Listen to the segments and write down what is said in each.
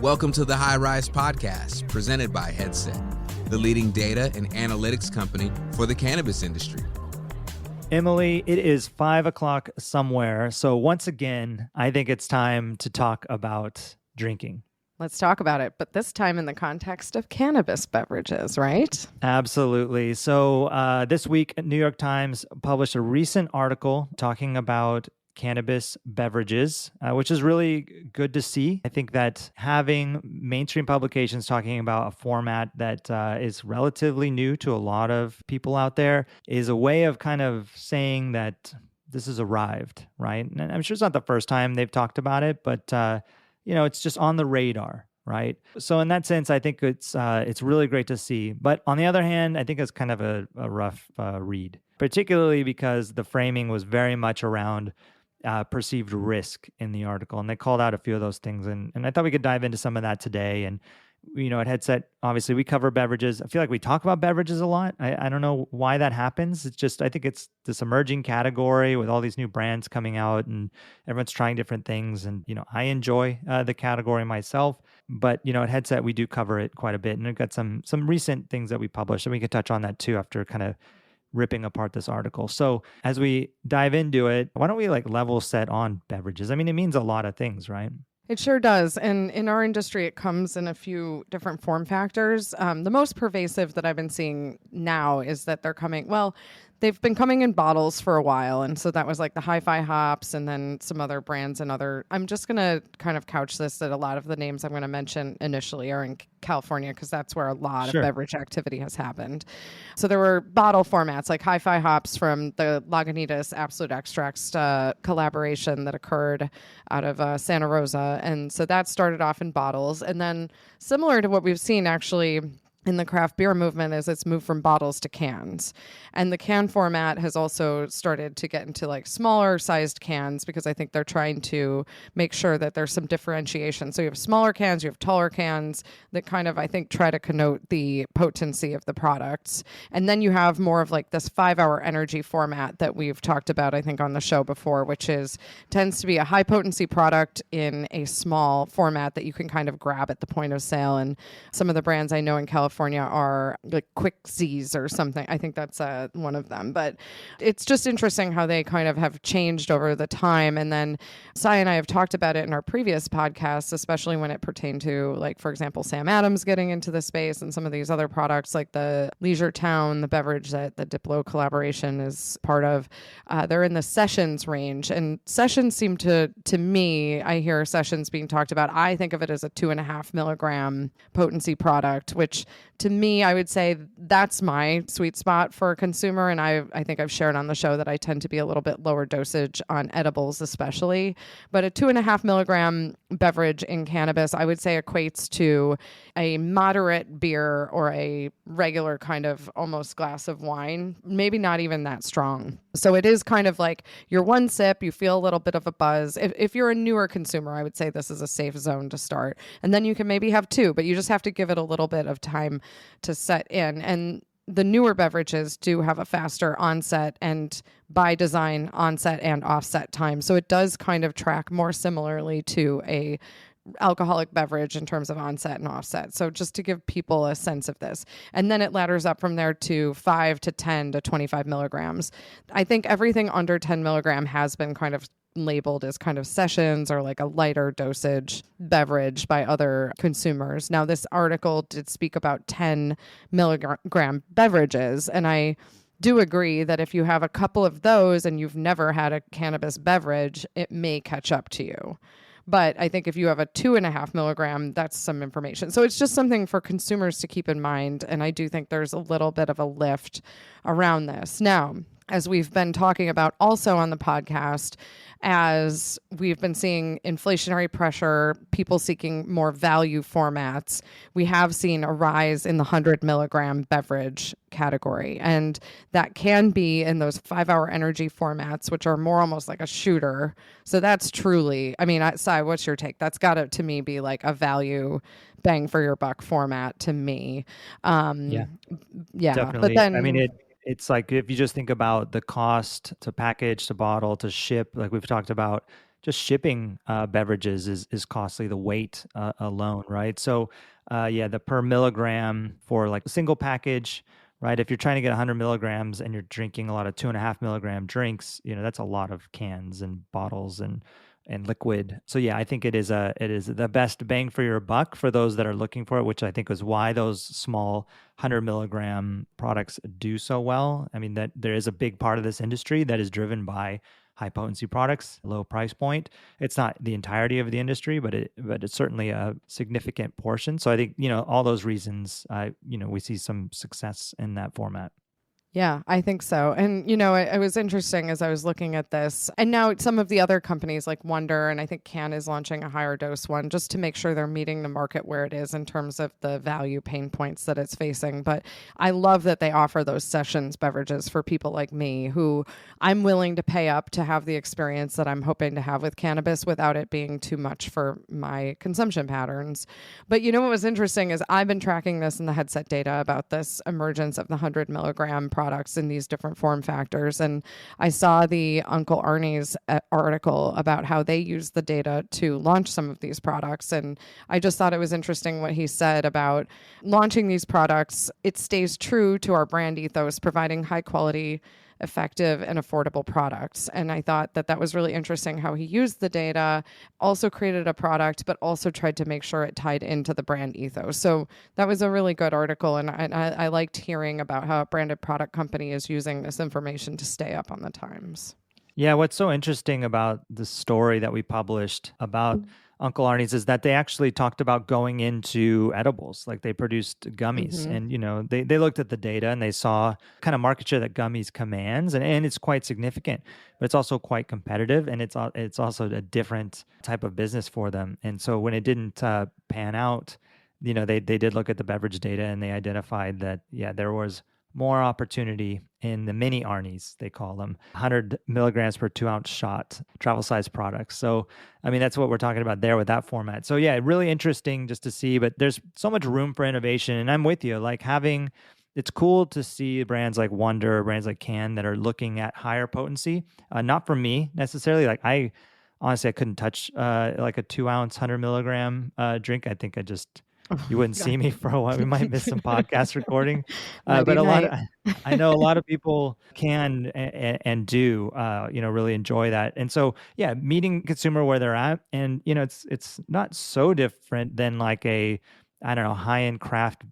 Welcome to the High Rise Podcast, presented by Headset, the leading data and analytics company for the cannabis industry. Emily, it is 5 o'clock somewhere. So once again, I think it's time to talk about drinking. Let's talk about it, but this time in the context of cannabis beverages, right? Absolutely. So this week, New York Times published a recent article talking about cannabis beverages, which is really good to see. I think that having mainstream publications talking about a format that is relatively new to a lot of people out there is a way of kind of saying that this has arrived, right? And I'm sure it's not the first time they've talked about it, but it's just on the radar, right? So in that sense, I think it's really great to see. But on the other hand, I think it's kind of a rough read, particularly because the framing was very much around perceived risk in the article. And they called out a few of those things. And I thought we could dive into some of that today. And, at Headset, obviously we cover beverages. I feel like we talk about beverages a lot. I don't know why that happens. It's just, I think it's this emerging category with all these new brands coming out and everyone's trying different things. And, I enjoy the category myself, but, at Headset, we do cover it quite a bit. And we've got some recent things that we published, and we could touch on that too after kind of ripping apart this article. So as we dive into it, why don't we level set on beverages? I mean, it means a lot of things, right? It sure does. And in our industry, it comes in a few different form factors. The most pervasive that I've been seeing now is that they've been coming in bottles for a while. And so that was like the Hi-Fi Hops and then some other brands and I'm just going to kind of couch this that a lot of the names I'm going to mention initially are in California because that's where a lot of beverage activity has happened. So there were bottle formats like Hi-Fi Hops from the Lagunitas Absolute Extracts collaboration that occurred out of Santa Rosa. And so that started off in bottles. And then similar to what we've seen actually in the craft beer movement is it's moved from bottles to cans. And the can format has also started to get into smaller sized cans because I think they're trying to make sure that there's some differentiation. So you have smaller cans, you have taller cans that kind of, I think, try to connote the potency of the products. And then you have more of this 5-hour energy format that we've talked about, I think, on the show before, which tends to be a high potency product in a small format that you can kind of grab at the point of sale. And some of the brands I know in California are Quick Z's or something. I think that's one of them. But it's just interesting how they kind of have changed over the time. And then Sai and I have talked about it in our previous podcasts, especially when it pertained to, for example, Sam Adams getting into the space and some of these other products like the Leisure Town, the beverage that the Diplo collaboration is part of. They're in the Sessions range. And Sessions seem to me, I hear Sessions being talked about. I think of it as a 2.5 milligram potency product, which to me, I would say that's my sweet spot for a consumer. And I think I've shared on the show that I tend to be a little bit lower dosage on edibles, especially. But a 2.5 milligram beverage in cannabis, I would say equates to a moderate beer or a regular kind of almost glass of wine, maybe not even that strong. So it is kind of your one sip, you feel a little bit of a buzz. If you're a newer consumer, I would say this is a safe zone to start. And then you can maybe have two, but you just have to give it a little bit of time to set in. And the newer beverages do have a faster onset and by design onset and offset time. So it does kind of track more similarly to a alcoholic beverage in terms of onset and offset. So just to give people a sense of this. And then it ladders up from there to 5 to 10 to 25 milligrams. I think everything under 10 milligram has been kind of labeled as kind of Sessions or a lighter dosage beverage by other consumers. Now, this article did speak about 10 milligram beverages, and I do agree that if you have a couple of those and you've never had a cannabis beverage, it may catch up to you. But I think if you have a 2.5 milligram, that's some information. So it's just something for consumers to keep in mind. And I do think there's a little bit of a lift around this. Now, as we've been talking about also on the podcast, as we've been seeing inflationary pressure, people seeking more value formats, we have seen a rise in the 100 milligram beverage category. And that can be in those 5-hour energy formats, which are more almost like a shooter. So that's truly, Sai, what's your take? That's got to me, be a value bang for your buck format to me. Yeah, definitely. But then, it's if you just think about the cost to package, to bottle, to ship, like we've talked about, just shipping beverages is costly, the weight alone, right? So yeah, the per milligram for like a single package, right? If you're trying to get 100 milligrams and you're drinking a lot of 2.5 milligram drinks, that's a lot of cans and bottles and liquid. So yeah, I think it is the best bang for your buck for those that are looking for it, which I think is why those small 100 milligram products do so well. I mean, that there is a big part of this industry that is driven by high potency products, low price point. It's not the entirety of the industry, but it's certainly a significant portion. So I think, all those reasons, we see some success in that format. Yeah, I think so. And, it was interesting as I was looking at this. And now some of the other companies like Wonder, and I think Can is launching a higher dose one just to make sure they're meeting the market where it is in terms of the value pain points that it's facing. But I love that they offer those sessions beverages for people like me who I'm willing to pay up to have the experience that I'm hoping to have with cannabis without it being too much for my consumption patterns. But what was interesting is I've been tracking this in the headset data about this emergence of the 100 milligram products in these different form factors. And I saw the Uncle Arnie's article about how they use the data to launch some of these products. And I just thought it was interesting what he said about launching these products. It stays true to our brand ethos, providing high quality, effective and affordable products. And I thought that was really interesting how he used the data, also created a product, but also tried to make sure it tied into the brand ethos. So that was a really good article. And I liked hearing about how a branded product company is using this information to stay up on the times. Yeah, what's so interesting about the story that we published about Uncle Arnie's is that they actually talked about going into edibles, like they produced gummies. And, they looked at the data and they saw kind of market share that gummies commands, and it's quite significant, but it's also quite competitive, and it's also a different type of business for them. And so when it didn't pan out, they did look at the beverage data and they identified that, yeah, there was more opportunity in the mini Arnie's, they call them, 100 milligrams per 2-ounce shot, travel size products. So, I mean, that's what we're talking about there with that format. So yeah, really interesting just to see, but there's so much room for innovation. And I'm with you, it's cool to see brands like Wonder, brands like Can that are looking at higher potency. Not for me necessarily. I honestly, I couldn't touch like a 2-ounce 100 milligram drink. I think you wouldn't see me for a while. We might miss some podcast recording, but I know a lot of people can and do, really enjoy that. And so, yeah, meeting consumer where they're at, and it's not so different than like a, I don't know, high-end craft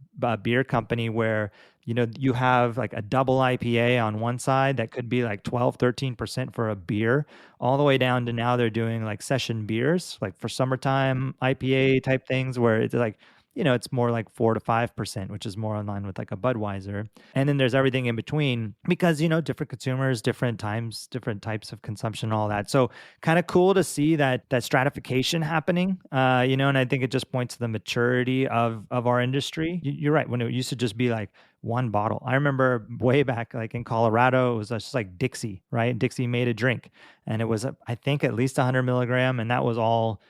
beer company where you have like a double IPA on one side that could be like 12-13% for a beer, all the way down to now they're doing like session beers, like for summertime IPA type things where it's like, it's more like 4-5%, which is more in line with like a Budweiser. And then there's everything in between because, different consumers, different times, different types of consumption, all that. So kind of cool to see that stratification happening, and I think it just points to the maturity of our industry. You're right. When it used to just be like one bottle. I remember way back, like in Colorado, it was just like Dixie, right? Dixie made a drink and it was, I think, at least 100 milligram. And that was all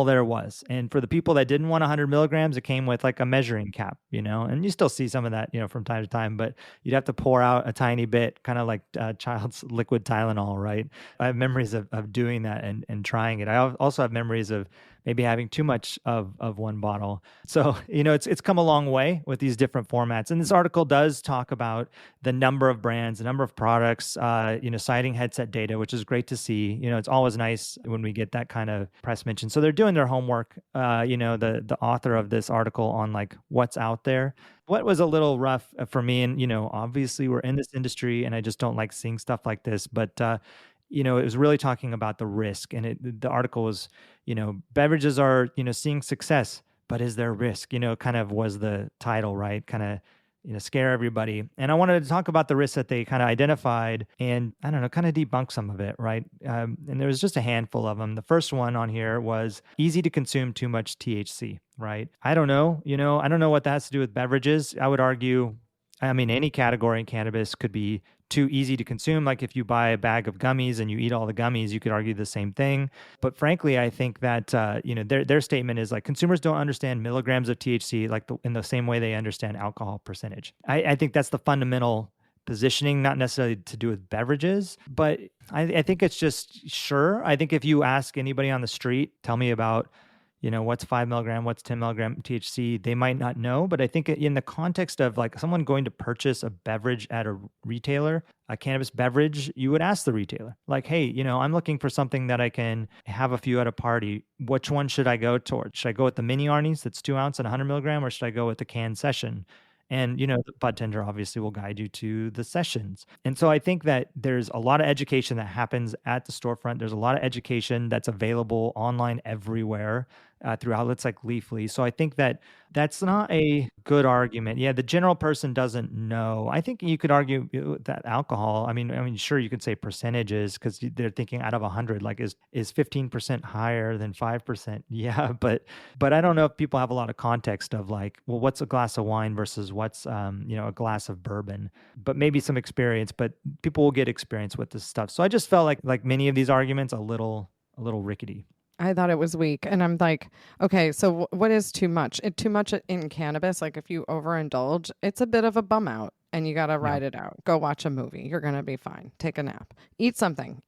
there was. And for the people that didn't want 100 milligrams, it came with like a measuring cap, and you still see some of that, from time to time, but you'd have to pour out a tiny bit, kind of like child's liquid Tylenol, right? I have memories of doing that and trying it. I also have memories of maybe having too much of one bottle. So, it's come a long way with these different formats. And this article does talk about the number of brands, the number of products, citing headset data, which is great to see. It's always nice when we get that kind of press mention. So they're doing their homework, the author of this article on like what's out there. What was a little rough for me, and, obviously we're in this industry and I just don't like seeing stuff like this, but, it was really talking about the risk. And the article was, beverages are, seeing success, but is there risk? Kind of was the title, right? Kind of, scare everybody. And I wanted to talk about the risks that they kind of identified and, I don't know, kind of debunk some of it, right? And there was just a handful of them. The first one on here was easy to consume too much THC, right? I don't know, I don't know what that has to do with beverages. I would argue, any category in cannabis could be too easy to consume. Like if you buy a bag of gummies and you eat all the gummies, you could argue the same thing. But frankly, I think that, their statement is like consumers don't understand milligrams of THC in the same way they understand alcohol percentage. I think that's the fundamental positioning, not necessarily to do with beverages, but I think it's just, sure. I think if you ask anybody on the street, tell me about, what's 5 milligram, what's 10 milligram THC, they might not know. But I think in the context of like someone going to purchase a beverage at a retailer, a cannabis beverage, you would ask the retailer, like, hey, I'm looking for something that I can have a few at a party. Which one should I go towards? Should I go with the mini Arnie's that's 2 ounce and 100 milligram, or should I go with the canned session? And, the bud tender obviously will guide you to the sessions. And so I think that there's a lot of education that happens at the storefront. There's a lot of education that's available online everywhere through outlets like Leafly. So I think that that's not a good argument. Yeah, the general person doesn't know. I think you could argue that alcohol, I mean, sure, you could say percentages because they're thinking out of 100, like is 15% higher than 5%? Yeah, but I don't know if people have a lot of context of like, well, what's a glass of wine versus what's a glass of bourbon, but maybe some experience, but people will get experience with this stuff. So I just felt like many of these arguments a little rickety. I thought it was weak. And I'm like, okay, so what is too much? Too much in cannabis, like if you overindulge, it's a bit of a bum out and you got to ride it out. Go watch a movie. You're going to be fine. Take a nap. Eat something.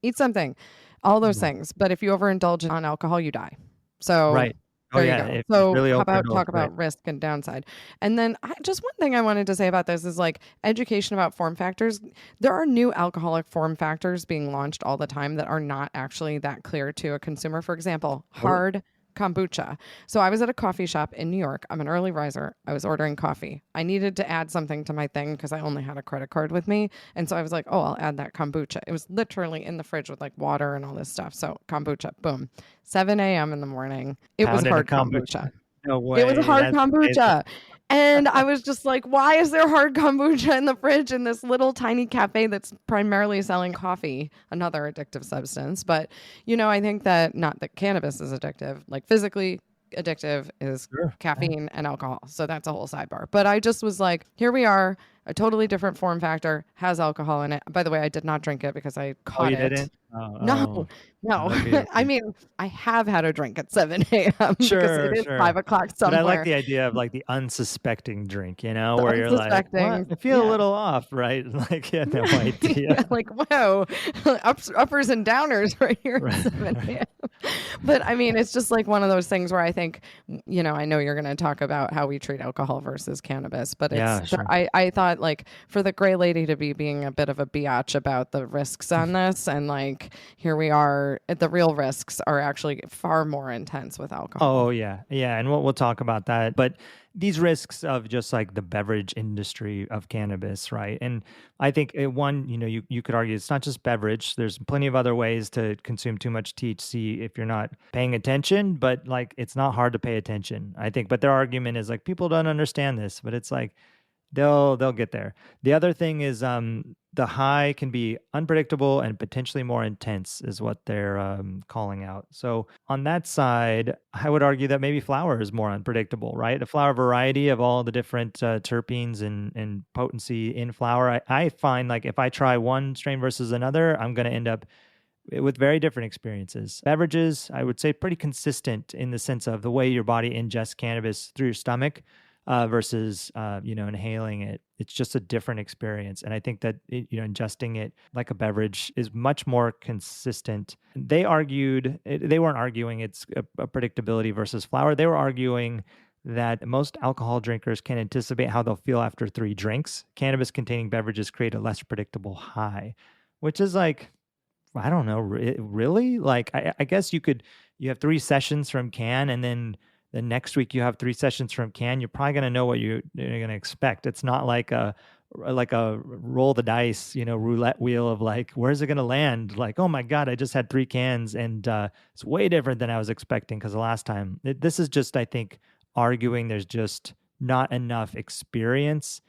All those things. But if you overindulge on alcohol, you die. So right. There you go. So really how about talk about risk and downside? And then just one thing I wanted to say about this is like education about form factors. There are new alcoholic form factors being launched all the time that are not actually that clear to a consumer. For example, hard kombucha. So I was at a coffee shop in New York. I'm an early riser. I was ordering coffee. I needed to add something to my thing because I only had a credit card with me. And so I was like, oh, I'll add that kombucha. It was literally in the fridge with like water and all this stuff. So kombucha, boom. 7 a.m. in the morning. It was hard kombucha. No way. It was hard kombucha. And I was just like, why is there hard kombucha in the fridge in this little tiny cafe that's primarily selling coffee, another addictive substance? But, I think that not that cannabis is addictive, like physically addictive is caffeine and alcohol. So that's a whole sidebar. But I just was like, here we are, a totally different form factor, has alcohol in it. By the way, I did not drink it because I caught it. Didn't? No. I mean, I have had a drink at 7 a.m. Sure, because it is 5 o'clock somewhere. But I like the idea of like the unsuspecting drink, where you're like, what? I feel a little off, right? Like, you had no idea. Like, whoa, uppers and downers right here at 7 a.m. But I mean, it's just like one of those things where I think, I know you're going to talk about how we treat alcohol versus cannabis, but it's, sure. I thought like for the gray lady to be being a bit of a biatch about the risks on this, and like, here we are, the real risks are actually far more intense with alcohol. Oh yeah. And we'll talk about that. But these risks of just like the beverage industry of cannabis, right? And I think one, you could argue it's not just beverage. There's plenty of other ways to consume too much THC if you're not paying attention, but like it's not hard to pay attention, I think. But their argument is like people don't understand this, but it's like they'll get there. The other thing is the high can be unpredictable and potentially more intense is what they're calling out. So on that side, I would argue that maybe flower is more unpredictable, right? The flower variety of all the different terpenes and potency in flower, I find like if I try one strain versus another, I'm going to end up with very different experiences. Beverages, I would say pretty consistent in the sense of the way your body ingests cannabis through your stomach. Versus, inhaling it. It's just a different experience. And I think that, ingesting it like a beverage is much more consistent. They weren't arguing it's a predictability versus flower. They were arguing that most alcohol drinkers can anticipate how they'll feel after 3 drinks. Cannabis-containing beverages create a less predictable high, which is like, I don't know, really? Like, I guess you have 3 sessions from can, and then the next week you have 3 sessions from can. You're probably going to know what you're going to expect. It's not like a roll the dice, roulette wheel of like, where's it going to land? Like, oh my God, I just had 3 cans and it's way different than I was expecting because the last time. This is just, I think, arguing there's just not enough experience,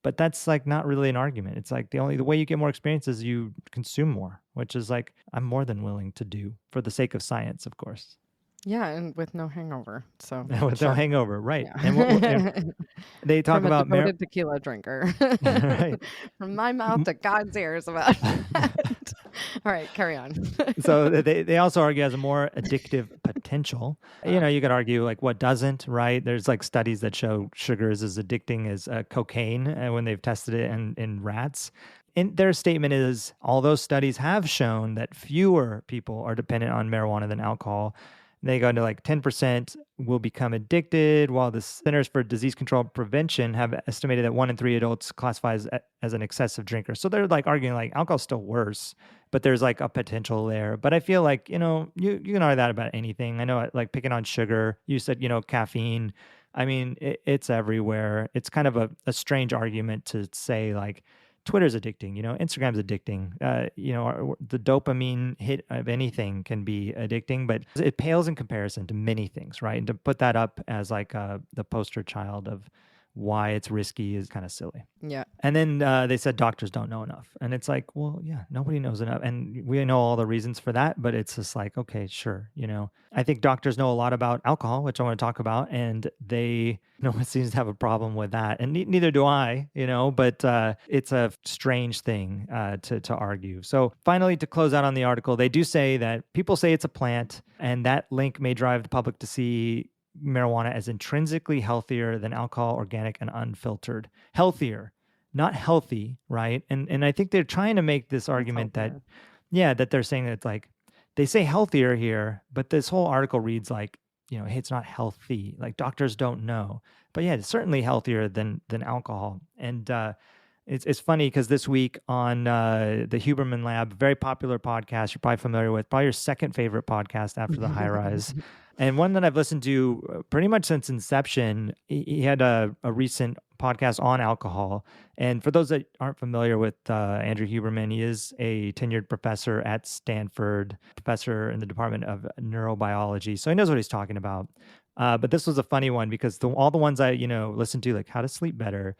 but that's like not really an argument. It's like the way you get more experience is you consume more, which is like, I'm more than willing to do for the sake of science, of course. Yeah, and with no hangover. So with no hangover, right? Yeah. And they talk about a devoted tequila drinker. Right. From my mouth to God's ears about that. All right, carry on. So they also argue has a more addictive potential. You could argue like what doesn't, right? There's like studies that show sugar is as addicting as cocaine when they've tested it in rats. and their statement is, although studies have shown that fewer people are dependent on marijuana than alcohol, they go into like 10% will become addicted, while the Centers for Disease Control and Prevention have estimated that 1 in 3 adults classify as an excessive drinker. So they're like arguing like alcohol's still worse, but there's like a potential there. But I feel like, you can argue that about anything. I know, like picking on sugar, you said, caffeine. I mean, it's everywhere. It's kind of a strange argument to say like, Twitter's addicting, Instagram's addicting, the dopamine hit of anything can be addicting, but it pales in comparison to many things, right? And to put that up as like the poster child of why it's risky is kind of silly. Yeah. And then they said doctors don't know enough. And it's like, well, yeah, nobody knows enough. And we know all the reasons for that, but it's just like, okay, sure. I think doctors know a lot about alcohol, which I want to talk about. And no one seems to have a problem with that. And neither do I, but it's a strange thing to argue. So finally, to close out on the article, they do say that people say it's a plant, and that link may drive the public to see marijuana as intrinsically healthier than alcohol, organic and unfiltered. Healthier, not healthy, right? And I think they're trying to make this argument that they're saying that it's like, they say healthier here, but this whole article reads like, hey, it's not healthy. Like doctors don't know. But yeah, it's certainly healthier than alcohol. And it's funny because this week on the Huberman Lab, very popular podcast you're probably familiar with, probably your second favorite podcast after the High Rise. And one that I've listened to pretty much since inception. He had a recent podcast on alcohol. And for those that aren't familiar with Andrew Huberman, he is a tenured professor at Stanford, professor in the Department of Neurobiology. So he knows what he's talking about. But this was a funny one because all the ones I, listened to, like how to sleep better,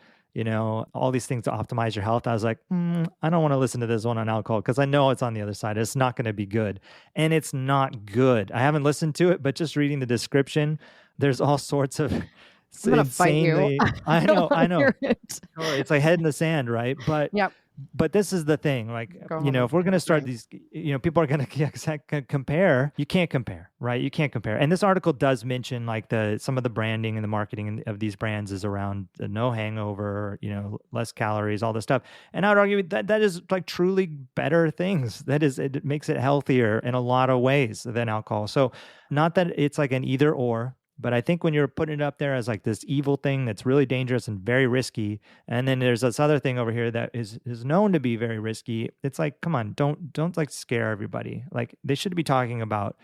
all these things to optimize your health. I was like, I don't want to listen to this one on alcohol because I know it's on the other side. It's not going to be good. And it's not good. I haven't listened to it, but just reading the description, there's all sorts of I'm gonna fight you. I know. It. It's like head in the sand, right? But yep. But this is the thing, like, if we're going to start these, people are going to compare. You can't compare, right? You can't compare. And this article does mention like some of the branding and the marketing of these brands is around no hangover, less calories, all this stuff. And I would argue that is like truly better things. It makes it healthier in a lot of ways than alcohol. So not that it's like an either or. But I think when you're putting it up there as like this evil thing that's really dangerous and very risky, and then there's this other thing over here that is known to be very risky, it's like, come on, don't like scare everybody. Like they should be talking about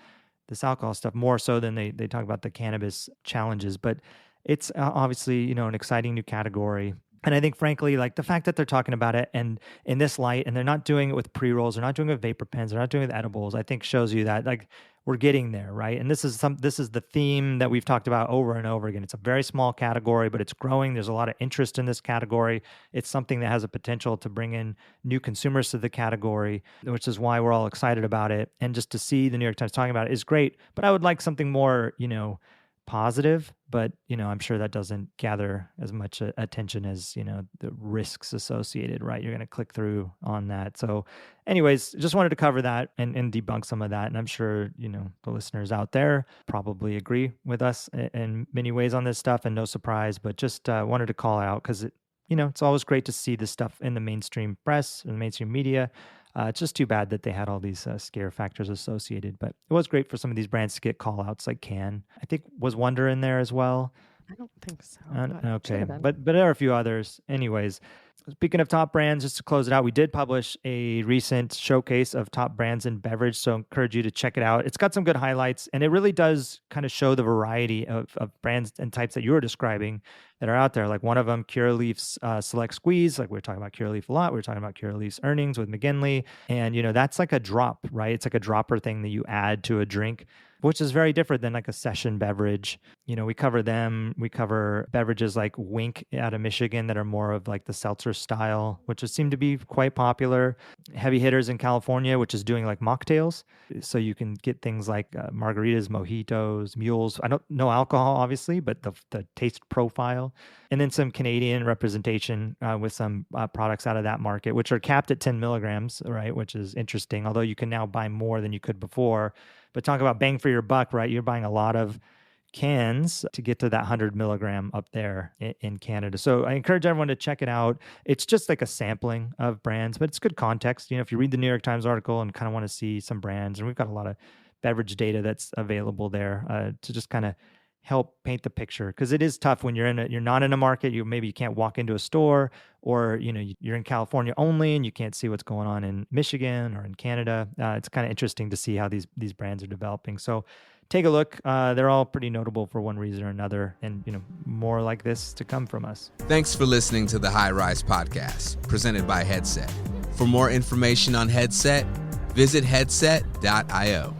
this alcohol stuff more so than they talk about the cannabis challenges. But it's obviously, an exciting new category. And I think, frankly, like the fact that they're talking about it and in this light, and they're not doing it with pre-rolls, they're not doing it with vapor pens, they're not doing it with edibles, I think shows you that like we're getting there, right? And this is the theme that we've talked about over and over again. It's a very small category, but it's growing. There's a lot of interest in this category. It's something that has a potential to bring in new consumers to the category, which is why we're all excited about it. And just to see the New York Times talking about it is great. But I would like something more, positive, but I'm sure that doesn't gather as much attention as the risks associated, right? You're going to click through on that. So anyways, just wanted to cover that and debunk some of that. And I'm sure the listeners out there probably agree with us in many ways on this stuff, and no surprise, but just wanted to call it out because it's always great to see this stuff in the mainstream press and the mainstream media. It's just too bad that they had all these scare factors associated, but it was great for some of these brands to get call outs like Can. I think was Wonder in there as well. I don't think so. Okay, but there are a few others. Anyways, speaking of top brands, just to close it out, we did publish a recent showcase of top brands in beverage, so I encourage you to check it out. It's got some good highlights, and it really does kind of show the variety of brands and types that you were describing that are out there. Like one of them, Curaleaf's Select Squeeze. Like we were talking about Curaleaf a lot. We were talking about Curaleaf's earnings with McGinley, and that's like a drop, right? It's like a dropper thing that you add to a drink, which is very different than like a session beverage. We cover them. We cover beverages like Wink out of Michigan that are more of like the seltzer style, which seem to be quite popular. Heavy hitters in California, which is doing like mocktails. So you can get things like margaritas, mojitos, mules. I don't know alcohol, obviously, but the taste profile. And then some Canadian representation with some products out of that market, which are capped at 10 milligrams, right? Which is interesting, although you can now buy more than you could before. But talk about bang for your buck, right? You're buying a lot of cans to get to that 100 milligram up there in Canada. So I encourage everyone to check it out. It's just like a sampling of brands, but it's good context. If you read the New York Times article and kind of want to see some brands, and we've got a lot of beverage data that's available there to just kind of help paint the picture, because it is tough when you're not in a market. Maybe you can't walk into a store, or you're in California only and you can't see what's going on in Michigan or in Canada. It's kind of interesting to see how these brands are developing. So take a look. They're all pretty notable for one reason or another, and more like this to come from us. Thanks for listening to the High Rise Podcast, presented by Headset. For more information on Headset, visit headset.io.